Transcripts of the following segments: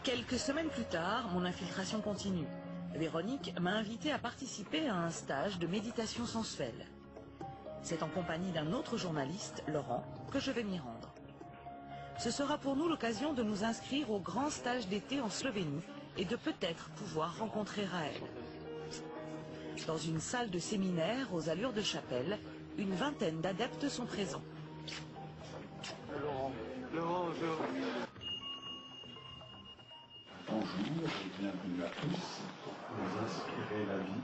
Quelques semaines plus tard, mon infiltration continue. Véronique m'a invité à participer à un stage de méditation sensuelle. C'est en compagnie d'un autre journaliste, Laurent, que je vais m'y rendre. Ce sera pour nous l'occasion de nous inscrire au grand stage d'été en Slovénie et de peut-être pouvoir rencontrer Raël. Dans une salle de séminaire aux allures de chapelle, une vingtaine d'adeptes sont présents. Laurent. Bonjour et bienvenue à tous. Vous inspirez la vie,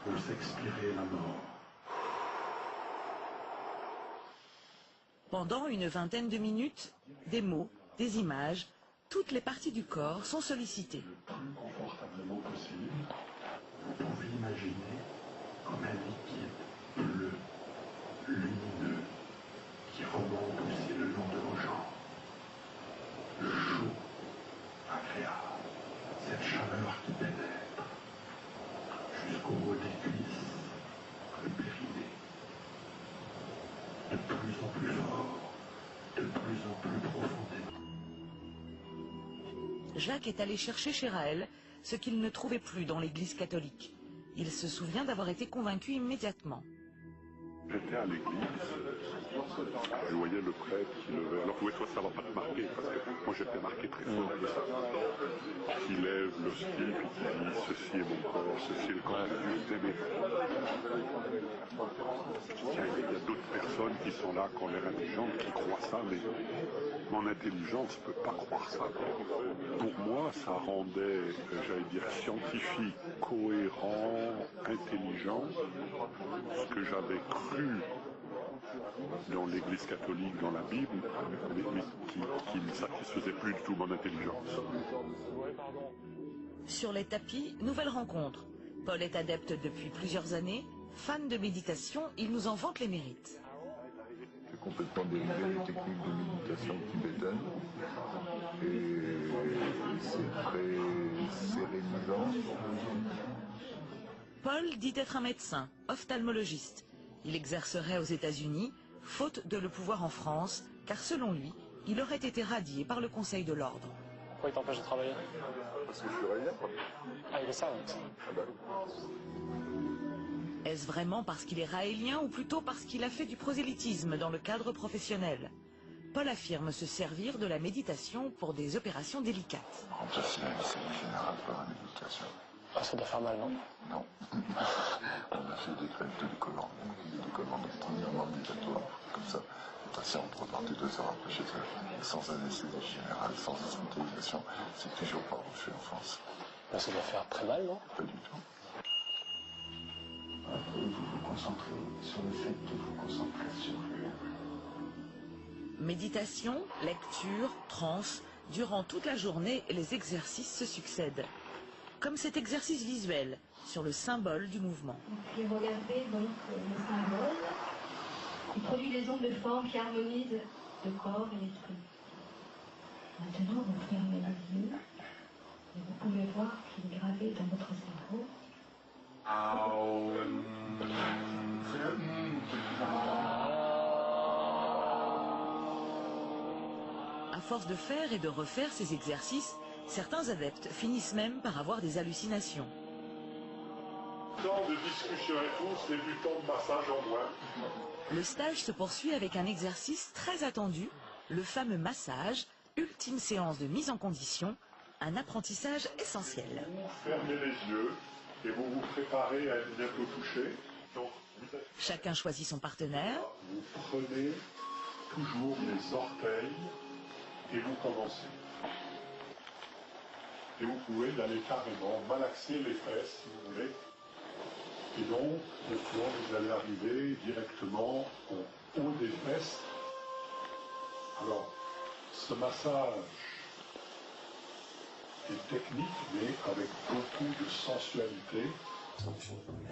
vous expirez la mort. Pendant une vingtaine de minutes, des mots, des images, toutes les parties du corps sont sollicitées. Le plus confortablement possible, vous pouvez imaginer comme un liquide bleu, lumineux, qui remonte aussi le long de vos jambes. Chaud, agréable, cette chaleur qui pénètre jusqu'au haut des cuisses, le périnée. De plus en plus fort, de plus en plus profondément. Jacques est allé chercher chez Raël ce qu'il ne trouvait plus dans l'église catholique. Il se souvient d'avoir été convaincu immédiatement. J'étais à l'église, je voyais le prêtre qui levait. Alors oui, toi ça va pas te marquer, parce que moi j'étais marqué très fort de ça. Qui lève l'hostie, puis qui dit ceci est mon corps, ceci est le corps de Dieu aimé. Il y a d'autres personnes qui sont là, qui ont l'air intelligentes, qui croient ça, mais mon intelligence ne peut pas croire ça. Pour moi, ça rendait, j'allais dire, scientifique, cohérent, intelligent, ce que j'avais cru dans l'église catholique, dans la Bible, mais qui ne satisfaisait plus du tout mon intelligence. Sur les tapis, nouvelle rencontre. Paul est adepte depuis plusieurs années. Fan de méditation, il nous en vante les mérites. C'est complètement dérivé des techniques de méditation tibétaine et c'est très sérénisant. Paul dit être un médecin, ophtalmologiste. Il exercerait aux États-Unis, faute de le pouvoir en France, car selon lui, il aurait été radié par le Conseil de l'Ordre. Pourquoi il t'empêche de travailler? Parce que je suis raïen. Ah, il est ça, donc. Est-ce vraiment parce qu'il est raélien ou plutôt parce qu'il a fait du prosélytisme dans le cadre professionnel? Paul affirme se servir de la méditation pour des opérations délicates. Remplacer l'anesthésie générale par la méditation. Ah, ça doit faire mal, non? Non. On a fait des greffes de décollement, des décollements d'optimisement des atomes, comme ça. Le patient repartait 2 heures après chez eux, sans anesthésie générale, sans hospitalisation. C'est toujours pas refait en France. Bah, ça doit faire très mal, non? Pas du tout. Après, vous vous concentrez sur le fait de vous concentrer sur rien. Méditation, lecture, transe, durant toute la journée, les exercices se succèdent. Comme cet exercice visuel sur le symbole du mouvement. Et regardez donc le symbole. Il produit des ondes de forme qui harmonisent le corps et l'esprit. Maintenant, vous fermez les yeux et vous pouvez voir qu'il est gravé dans votre cerveau. À force de faire et de refaire ces exercices, certains adeptes finissent même par avoir des hallucinations. Temps de discussion et tout, c'est du temps de massage en moins. Le stage se poursuit avec un exercice très attendu, le fameux massage, ultime séance de mise en condition, un apprentissage essentiel. Vous fermez les yeux et vous vous préparez à être bientôt touché. Donc, Chacun choisit son partenaire. vous prenez toujours les orteils et vous commencez. Et vous pouvez y aller carrément, malaxer les fesses si vous voulez. Et donc, maintenant, vous allez arriver directement au haut des fesses. Alors, ce massage est technique, mais avec beaucoup de sensualité.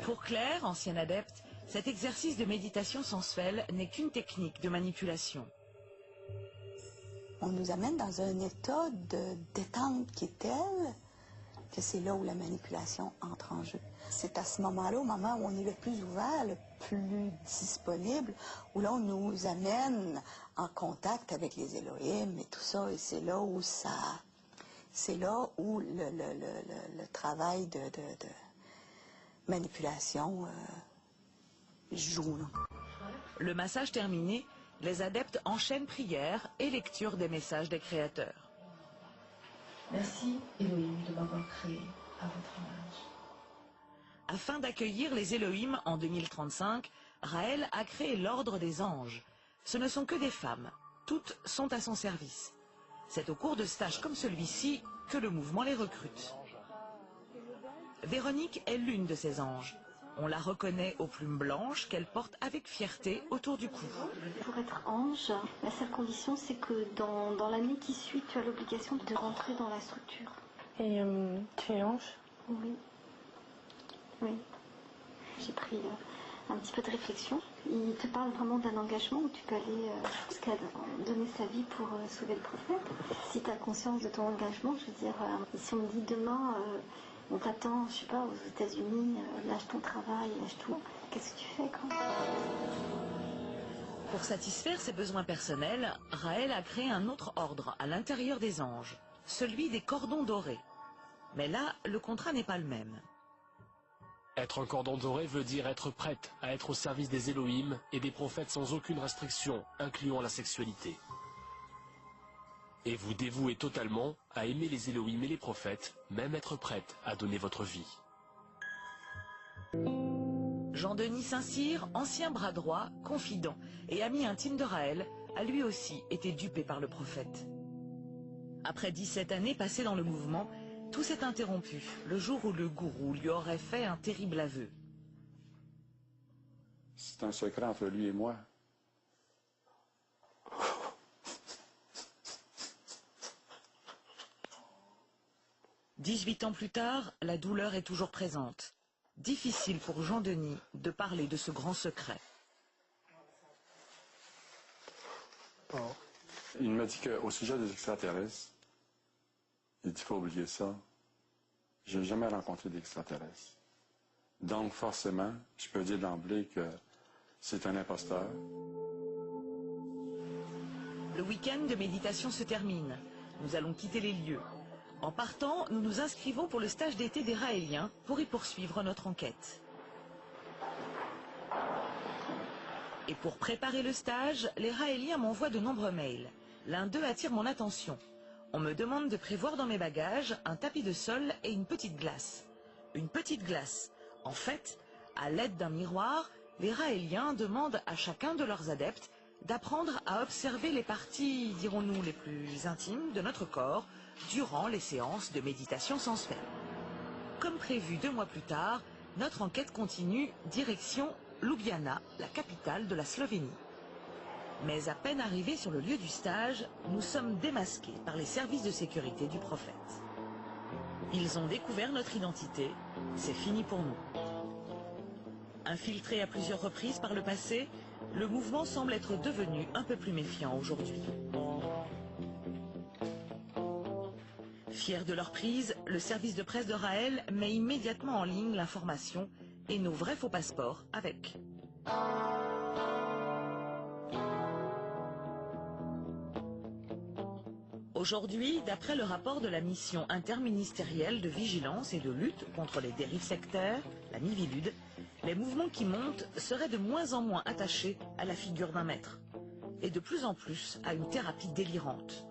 Pour Claire, ancienne adepte, cet exercice de méditation sensuelle n'est qu'une technique de manipulation. On nous amène dans un état de détente qui est tel que c'est là où la manipulation entre en jeu. C'est à ce moment-là, au moment où on est le plus ouvert, le plus disponible, où là on nous amène en contact avec les Elohim et tout ça, et c'est là où ça C'est là où le travail de manipulation joue. Là. Le massage terminé, les adeptes enchaînent prières et lecture des messages des créateurs. Merci, Elohim, de m'avoir créé à votre image. Afin d'accueillir les Elohim en 2035, Raël a créé l'Ordre des Anges. Ce ne sont que des femmes. Toutes sont à son service. C'est au cours de stages comme celui-ci que le mouvement les recrute. Véronique est l'une de ces anges. On la reconnaît aux plumes blanches qu'elle porte avec fierté autour du cou. Pour être ange, la seule condition, c'est que dans l'année qui suit, tu as l'obligation de rentrer dans la structure. Et tu es ange? Oui. Oui. J'ai pris un petit peu de réflexion. Il te parle vraiment d'un engagement où tu peux aller jusqu'à donner sa vie pour sauver le prophète. Si tu as conscience de ton engagement, je veux dire, si on me dit demain, on t'attend, je sais pas, aux États-Unis, lâche ton travail, lâche tout, qu'est-ce que tu fais quand? Pour satisfaire ses besoins personnels, Raël a créé un autre ordre à l'intérieur des anges, celui des cordons dorés. Mais là, le contrat n'est pas le même. Être un cordon doré veut dire être prête à être au service des Elohim et des prophètes sans aucune restriction, incluant la sexualité. Et vous dévouez totalement à aimer les Elohim et les prophètes, même être prête à donner votre vie. Jean-Denis Saint-Cyr, ancien bras droit, confident et ami intime de Raël, a lui aussi été dupé par le prophète. Après 17 années passées dans le mouvement, tout s'est interrompu le jour où le gourou lui aurait fait un terrible aveu. C'est un secret entre lui et moi. 18 ans plus tard, la douleur est toujours présente. Difficile pour Jean-Denis de parler de ce grand secret. Il m'a dit qu'au sujet des extraterrestres, il dit qu'il faut oublier ça. Je n'ai jamais rencontré d'extraterrestres. Donc forcément, je peux dire d'emblée que c'est un imposteur. Le week-end de méditation se termine. Nous allons quitter les lieux. En partant, nous nous inscrivons pour le stage d'été des Raéliens pour y poursuivre notre enquête. Et pour préparer le stage, les Raéliens m'envoient de nombreux mails. L'un d'eux attire mon attention. On me demande de prévoir dans mes bagages un tapis de sol et une petite glace. Une petite glace. En fait, à l'aide d'un miroir, les Raéliens demandent à chacun de leurs adeptes d'apprendre à observer les parties, dirons-nous, les plus intimes de notre corps durant les séances de méditation sensuelle. Comme prévu 2 mois plus tard, notre enquête continue direction Ljubljana, la capitale de la Slovénie. Mais à peine arrivés sur le lieu du stage, nous sommes démasqués par les services de sécurité du prophète. Ils ont découvert notre identité, c'est fini pour nous. Infiltré à plusieurs reprises par le passé, le mouvement semble être devenu un peu plus méfiant aujourd'hui. Fiers de leur prise, le service de presse de Raël met immédiatement en ligne l'information et nos vrais faux passeports avec. Aujourd'hui, d'après le rapport de la mission interministérielle de vigilance et de lutte contre les dérives sectaires, la Miviludes, les mouvements qui montent seraient de moins en moins attachés à la figure d'un maître et de plus en plus à une thérapie délirante.